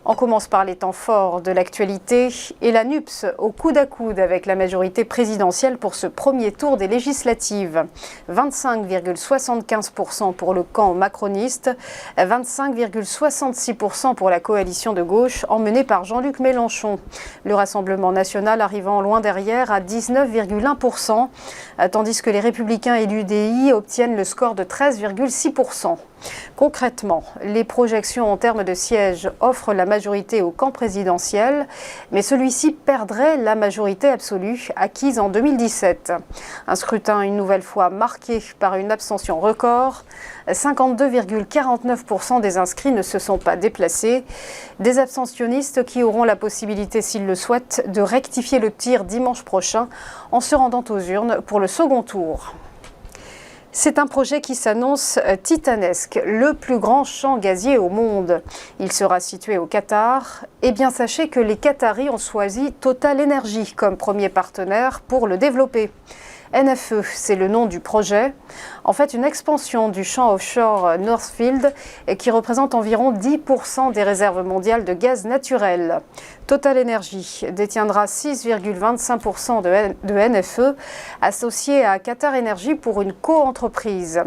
On commence par les temps forts de l'actualité et la NUPES au coude à coude avec la majorité présidentielle pour ce premier tour des législatives. 25,75% pour le camp macroniste, 25,66% pour la coalition de gauche emmenée par Jean-Luc Mélenchon. Le Rassemblement national arrivant loin derrière à 19,1%, tandis que les Républicains et l'UDI obtiennent le score de 13,6%. Concrètement, les projections en termes de sièges offrent la majorité au camp présidentiel, mais celui-ci perdrait la majorité absolue acquise en 2017. Un scrutin une nouvelle fois marqué par une abstention record. 52,49% des inscrits ne se sont pas déplacés. Des abstentionnistes qui auront la possibilité, s'ils le souhaitent, de rectifier le tir dimanche prochain en se rendant aux urnes pour le second tour. C'est un projet qui s'annonce titanesque, le plus grand champ gazier au monde. Il sera situé au Qatar. Eh bien, sachez que les Qataris ont choisi Total Energy comme premier partenaire pour le développer. NFE, c'est le nom du projet. En fait, une expansion du champ offshore Northfield qui représente environ 10% des réserves mondiales de gaz naturel. Total Energy détiendra 6,25% de NFE associé à Qatar Energy pour une co-entreprise.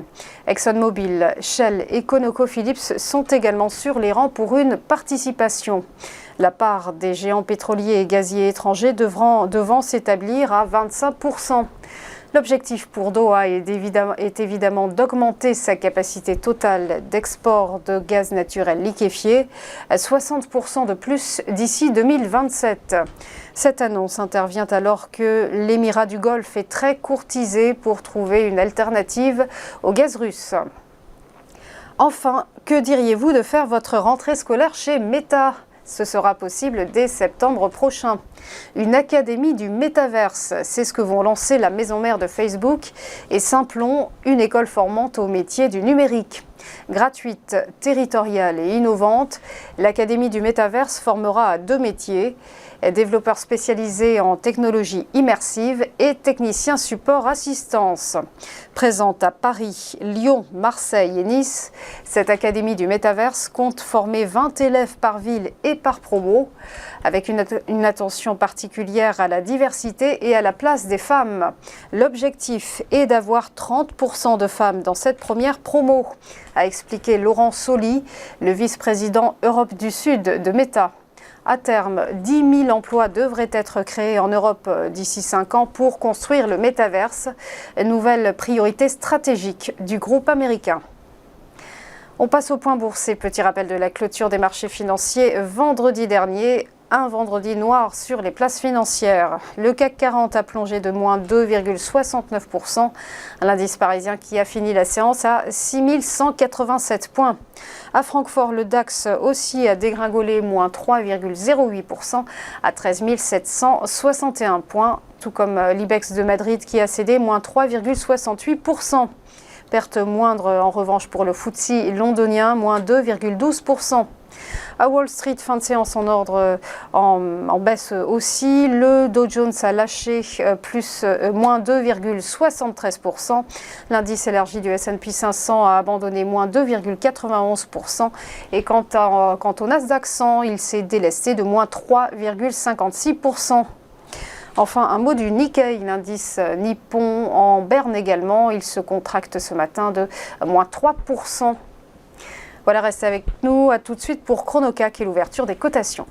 ExxonMobil, Shell et ConocoPhillips sont également sur les rangs pour une participation. La part des géants pétroliers et gaziers étrangers devant s'établir à 25%. L'objectif pour Doha est évidemment d'augmenter sa capacité totale d'export de gaz naturel liquéfié à 60% de plus d'ici 2027. Cette annonce intervient alors que l'Émirat du Golfe est très courtisé pour trouver une alternative au gaz russe. Enfin, que diriez-vous de faire votre rentrée scolaire chez Meta ? Ce sera possible dès septembre prochain. Une académie du métaverse, c'est ce que vont lancer la maison mère de Facebook et Simplon, une école formante au métier du numérique. Gratuite, territoriale et innovante, l'Académie du métaverse formera à 2 métiers, développeur spécialisé en technologie immersive et technicien support assistance. Présente à Paris, Lyon, Marseille et Nice, cette Académie du métaverse compte former 20 élèves par ville et par promo, avec une attention particulière à la diversité et à la place des femmes. L'objectif est d'avoir 30% de femmes dans cette première promo, a expliqué Laurent Soli, le vice-président Europe du Sud de Meta. À terme, 10 000 emplois devraient être créés en Europe d'ici 5 ans pour construire le métaverse, nouvelle priorité stratégique du groupe américain. On passe au point boursier. Petit rappel de la clôture des marchés financiers vendredi dernier. Un vendredi noir sur les places financières. Le CAC 40 a plongé de moins 2,69%. L'indice parisien qui a fini la séance à 6 187 points. À Francfort, le DAX aussi a dégringolé moins 3,08% à 13 761 points. Tout comme l'IBEX de Madrid qui a cédé moins 3,68%. Perte moindre en revanche pour le FTSE londonien, moins 2,12%. À Wall Street, fin de séance en ordre en baisse aussi. Le Dow Jones a lâché moins 2,73%. L'indice élargi du S&P 500 a abandonné moins 2,91%. Et quant au Nasdaq 100, il s'est délesté de moins 3,56%. Enfin, un mot du Nikkei, l'indice nippon en berne également. Il se contracte ce matin de moins 3%. Voilà, restez avec nous. À tout de suite pour ChronoCAC et l'ouverture des cotations.